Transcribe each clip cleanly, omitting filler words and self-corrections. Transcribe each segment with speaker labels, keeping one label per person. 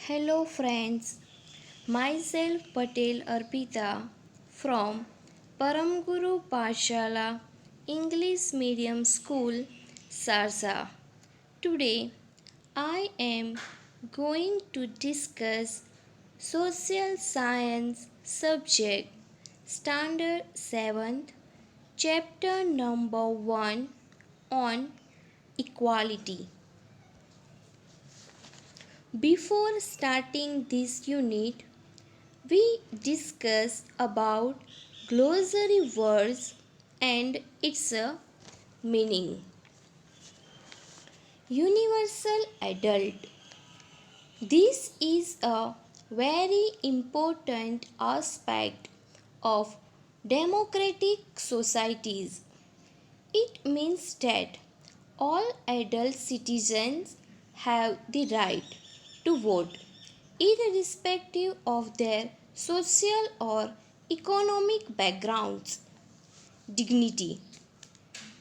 Speaker 1: Hello friends, myself Patel Arpita from Paramguru Pashala English Medium School, Sarsa. Today I am going to discuss Social Science subject Standard 7th Chapter number 1 on Equality. Before starting this unit, we discuss about glossary words and its meaning. Universal adult. This is a very important aspect of democratic societies. It means that all adult citizens have the right to vote, irrespective of their social or economic backgrounds. Dignity.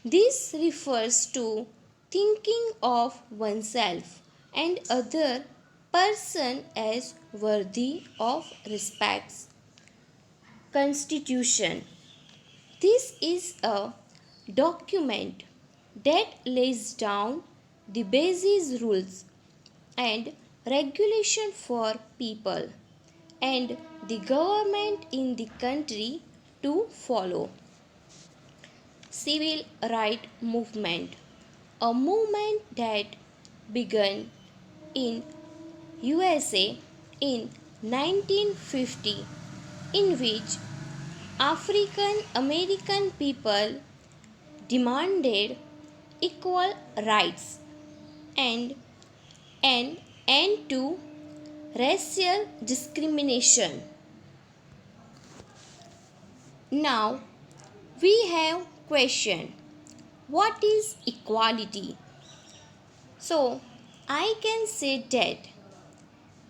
Speaker 1: This refers to thinking of oneself and other person as worthy of respect. Constitution. This is a document that lays down the basis rules and regulation for people and the government in the country to follow. Civil Right Movement, a movement that began in USA in 1950, in which African American people demanded equal rights and an end to racial discrimination. Now we have question, what is equality? So I can say that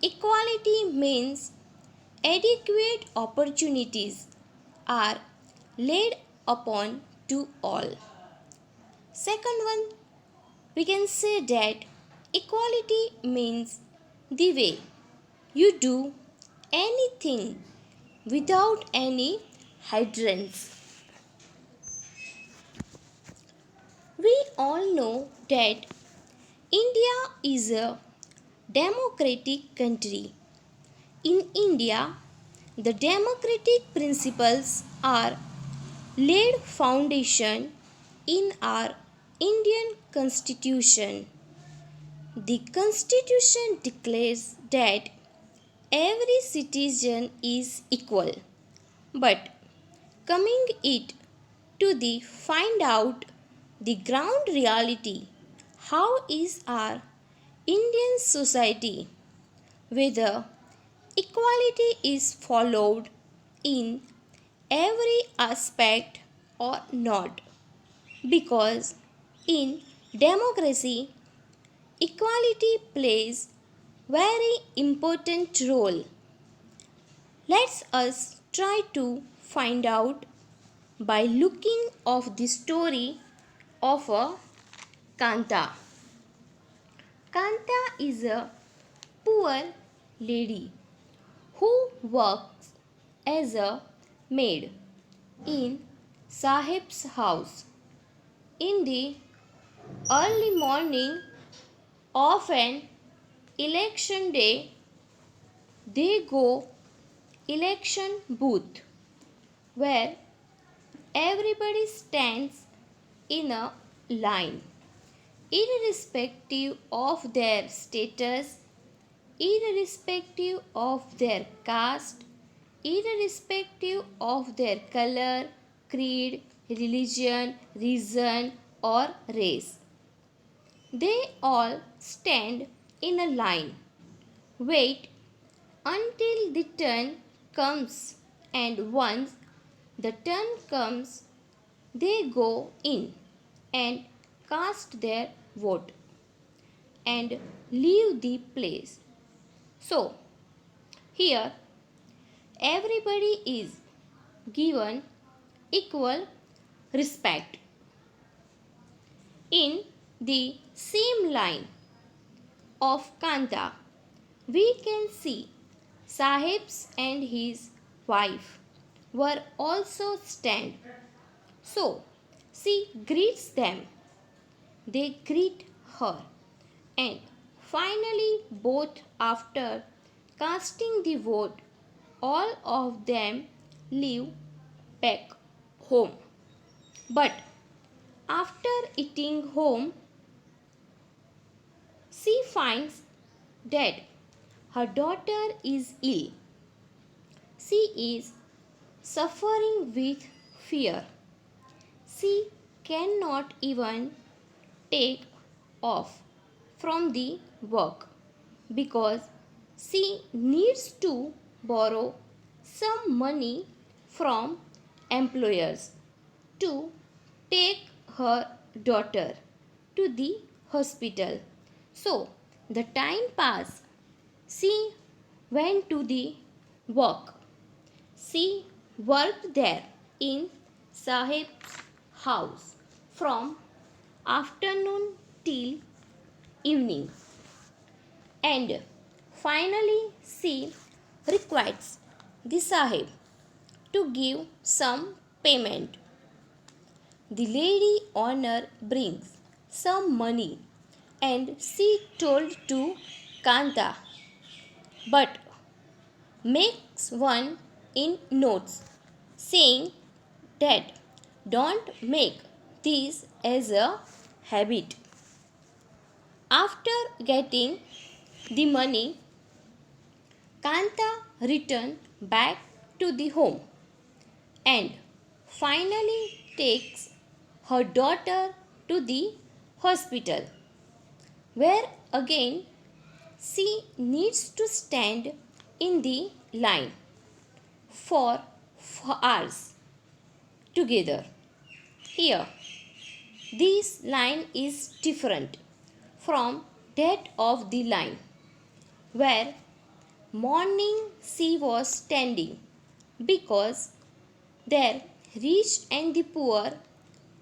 Speaker 1: equality means adequate opportunities are laid upon to all. Second one, we can say that equality means the way you do anything without any hindrance. We all know that India is a democratic country. In India, the democratic principles are laid foundation in our Indian Constitution. The Constitution declares that every citizen is equal. But coming it to the find out the ground reality, how is our Indian society, whether equality is followed in every aspect or not, because in democracy equality plays very important role. Let us try to find out by looking of the story of a Kanta. Kanta is a poor lady who works as a maid in Sahib's house. In the early morning of an election day, they go election booth where everybody stands in a line, irrespective of their status, irrespective of their caste, irrespective of their color, creed, religion, reason, or race. They all stand in a line, wait until the turn comes, and once the turn comes, they go in and cast their vote and leave the place. So, here everybody is given equal respect. In the same line of Kanta, We can see Sahibs and his wife were also stand. So she greets them. They greet her. And finally, both after casting the vote, all of them leave back home. But after eating home, she finds that her daughter is ill. She is suffering with fear. She cannot even take off from the work because she needs to borrow some money from employers to take her daughter to the hospital. So the time passed. She went to the work. She worked there in Sahib's house from afternoon till evening, and finally she requires the Sahib to give some payment. The lady owner brings some money and she told to Kanta, but makes one in notes saying that don't make this as a habit. After getting the money, Kanta returned back to the home and finally takes her daughter to the hospital, where again she needs to stand in the line for hours together. Here, this line is different from that of the line where morning she was standing, because there rich and the poor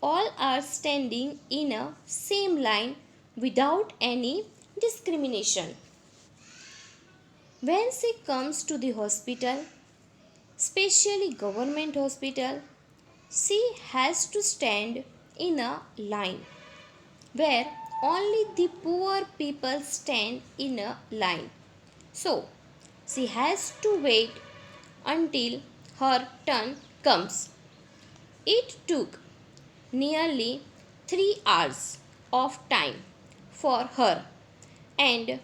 Speaker 1: all are standing in a same line without any discrimination. When she comes to the hospital, especially government hospital, she has to stand in a line where only the poor people stand in a line. So she has to wait until her turn comes. It took nearly 3 hours of time for her, and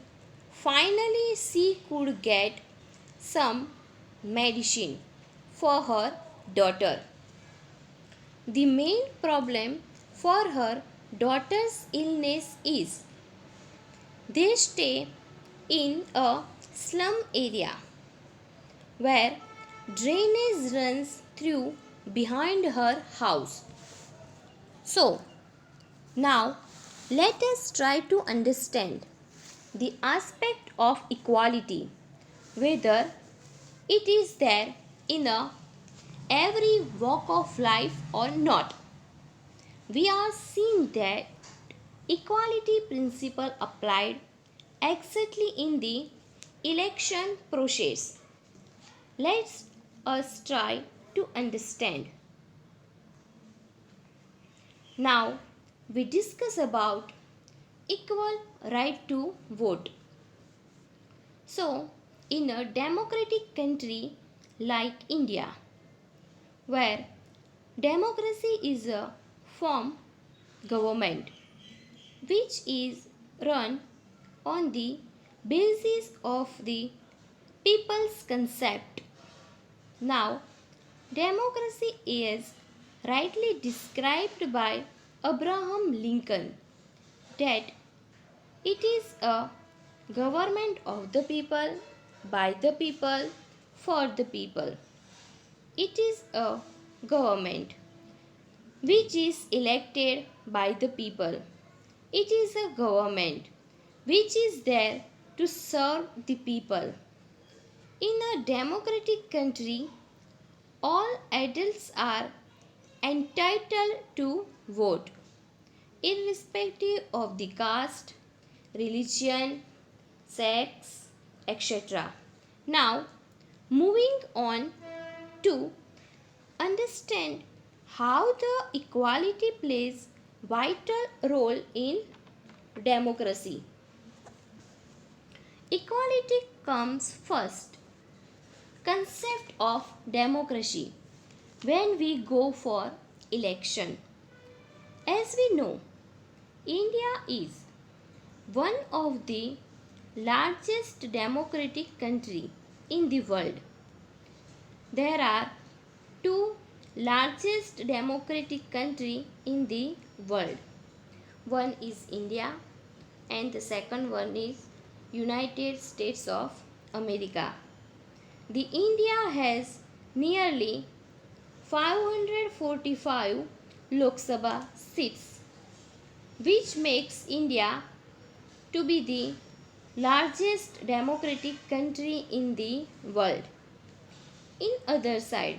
Speaker 1: finally she could get some medicine for her daughter. The main problem for her daughter's illness is they stay in a slum area where drainage runs through behind her house. So, now let us try to understand the aspect of equality, whether it is there in every walk of life or not. We are seeing that equality principle applied exactly in the election process. Let us try to understand. Now we discuss about equal right to vote. So, in a democratic country like India, where democracy is a form government which is run on the basis of the people's concept. Now, democracy is rightly described by Abraham Lincoln that it is a government of the people, by the people, for the people. It is a government which is elected by the people. It is a government which is there to serve the people. In a democratic country, all adults are entitled to vote, irrespective of the caste, religion, sex, etc. Now, moving on to understand how the equality plays vital role in democracy. Equality comes first. Concept of democracy when we go for election. As we know, India is one of the largest democratic country in the world. There are two largest democratic country in the world. One is India and the second one is United States of America. The India has nearly 545 Lok Sabha seats, which makes India to be the largest democratic country in the world. In other side,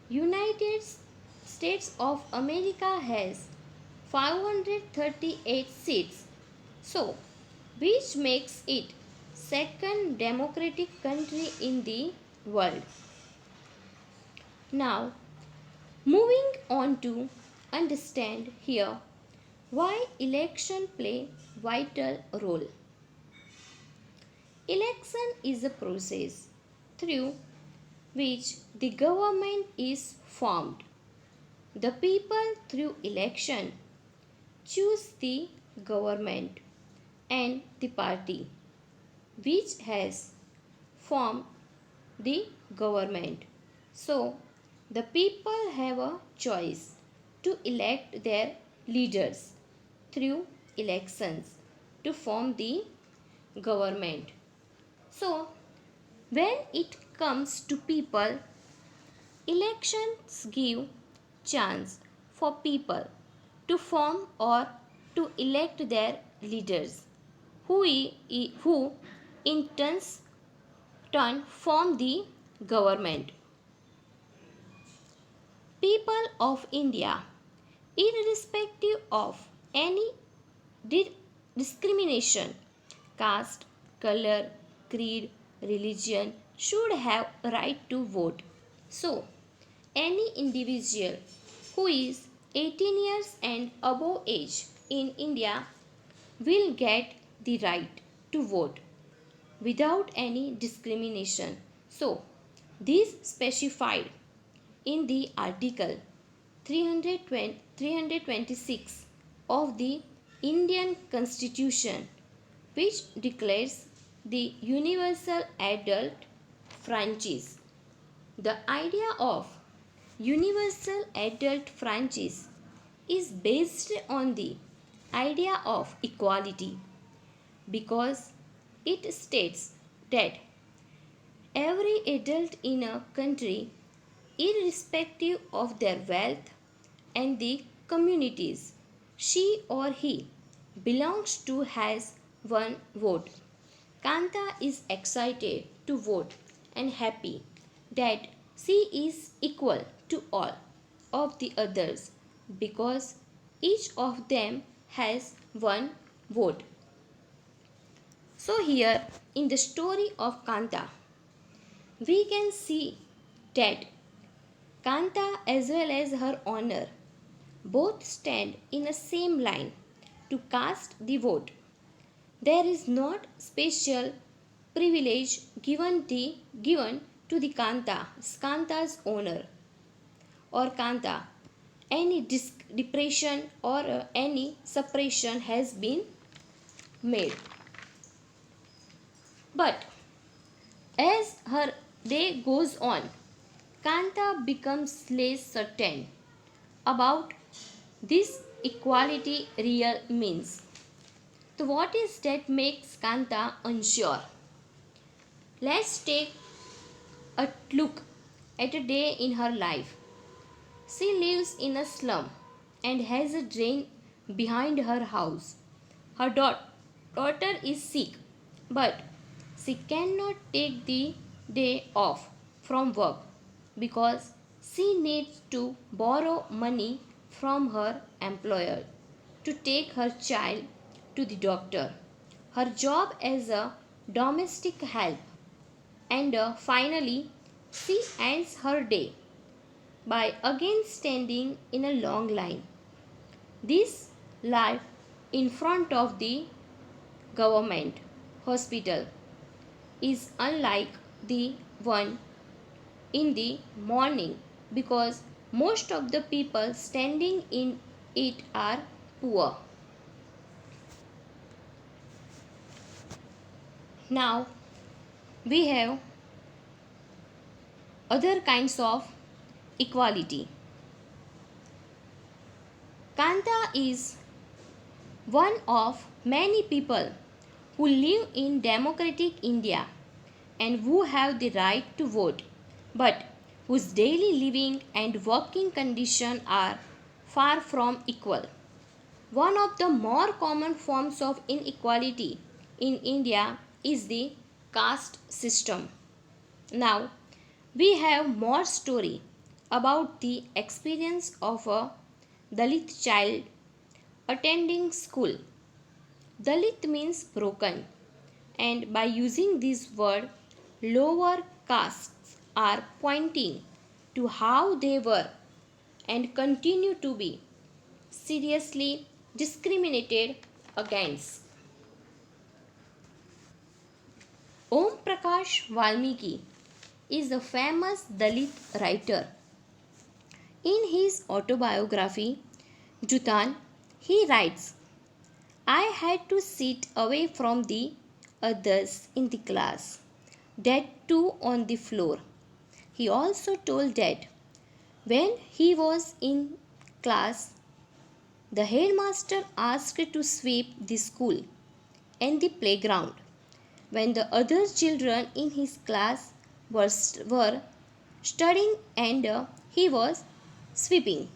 Speaker 1: United States of America has 538 seats, so which makes it second democratic country in the world. Now, moving on to understand here why election play vital role. Election is a process through which the government is formed. The people through election choose the government and the party which has formed the government. So, the people have a choice to elect their leaders through elections to form the government. So, when it comes to people, elections give chance for people to form or to elect their leaders who in turn form the government. People of India, irrespective of any discrimination, caste, color, creed, religion, should have right to vote. So, any individual who is 18 years and above age in India will get the right to vote without any discrimination. So, this specified in the article 326 of the Indian Constitution, which declares the universal adult franchise. The idea of universal adult franchise is based on the idea of equality because it states that every adult in a country, irrespective of their wealth and the communities she or he belongs to, has one vote. Kanta is excited to vote and happy that she is equal to all of the others because each of them has one vote. So, here in the story of Kanta, we can see that Kanta as well as her honor both stand in a same line to cast the vote. There is not special privilege given to the Kanta's owner or Kanta. Any depression or any suppression has been made. But as her day goes on, Kanta becomes less certain about this equality real means. So what is that makes Kanta unsure? Let's take a look at a day in her life. She lives in a slum and has a drain behind her house. Her daughter is sick, but she cannot take the day off from work because she needs to borrow money from her employer to take her child to the doctor. Her job as a domestic help, and finally she ends her day by again standing in a long line. This life in front of the government hospital is unlike the one in the morning because most of the people standing in it are poor. Now we have other kinds of equality. Kanta is one of many people who live in democratic India and who have the right to vote, but whose daily living and working conditions are far from equal. One of the more common forms of inequality in India is the caste system. Now, we have more story about the experience of a Dalit child attending school. Dalit means broken, and by using this word, lower castes are pointing to how they were and continue to be seriously discriminated against. Om Prakash Valmiki is a famous Dalit writer. In his autobiography, Jutan, he writes, I had to sit away from the others in the class, that too on the floor. He also told that when he was in class, the headmaster asked to sweep the school and the playground when the other children in his class were studying and he was sweeping.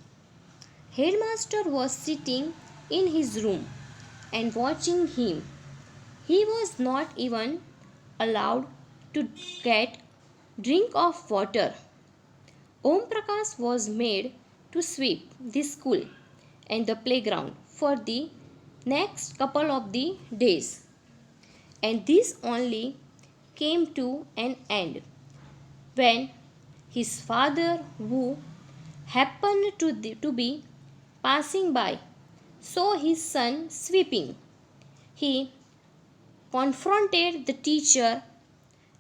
Speaker 1: Headmaster was sitting in his room and watching him. He was not even allowed to get drink of water. Om Prakash was made to sweep the school and the playground for the next couple of the days, and this only came to an end when his father, who happened to be passing by, saw his son sweeping. He confronted the teacher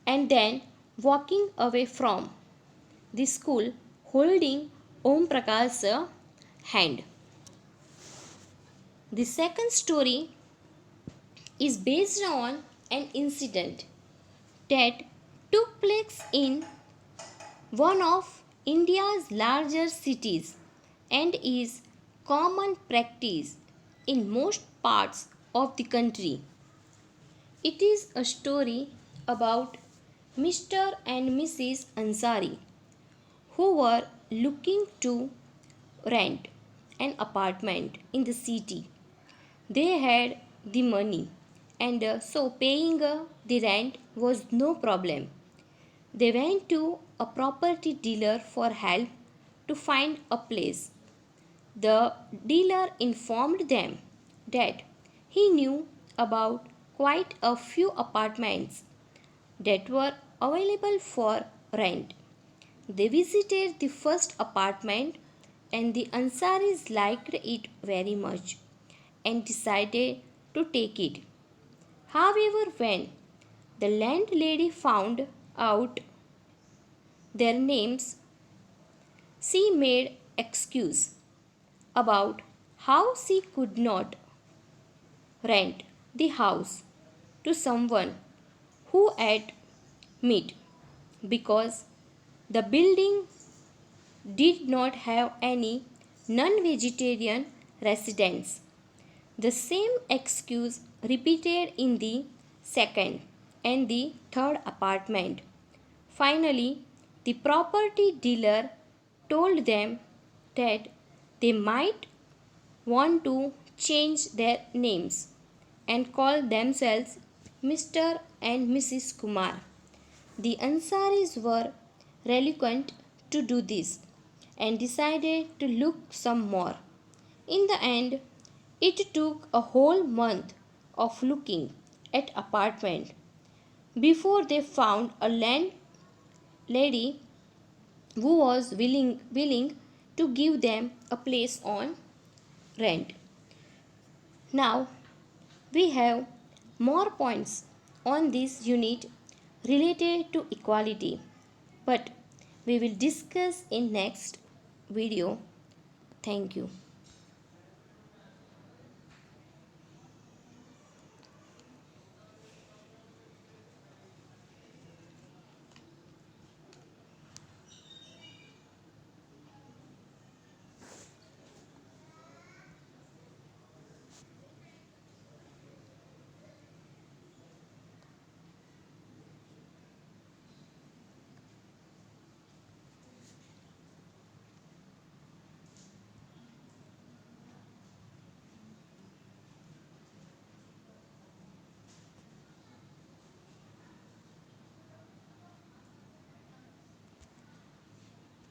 Speaker 1: and then walking away from the school holding Om Prakash's hand. The second story is based on an incident that took place in one of India's larger cities and is common practice in most parts of the country. It is a story about Mr. and Mrs. Ansari who were looking to rent an apartment in the city. They had the money and so paying the rent was no problem. They went to a property dealer for help to find a place. The dealer informed them that he knew about quite a few apartments that were available for rent. They visited the first apartment and the Ansaris liked it very much and decided to take it. However, when the landlady found out their names, she made excuse about how she could not rent the house to someone who had meat because the building did not have any non-vegetarian residents. The same excuse repeated in the second and the third apartment. Finally, the property dealer told them that they might want to change their names and call themselves Mr. and Mrs. Kumar. The Ansaris were reluctant to do this and decided to look some more. In the end, it took a whole month of looking at apartment before they found a landlady who was willing to give them a place on rent. Now we have more points on this unit related to equality, but we will discuss in next video. Thank you.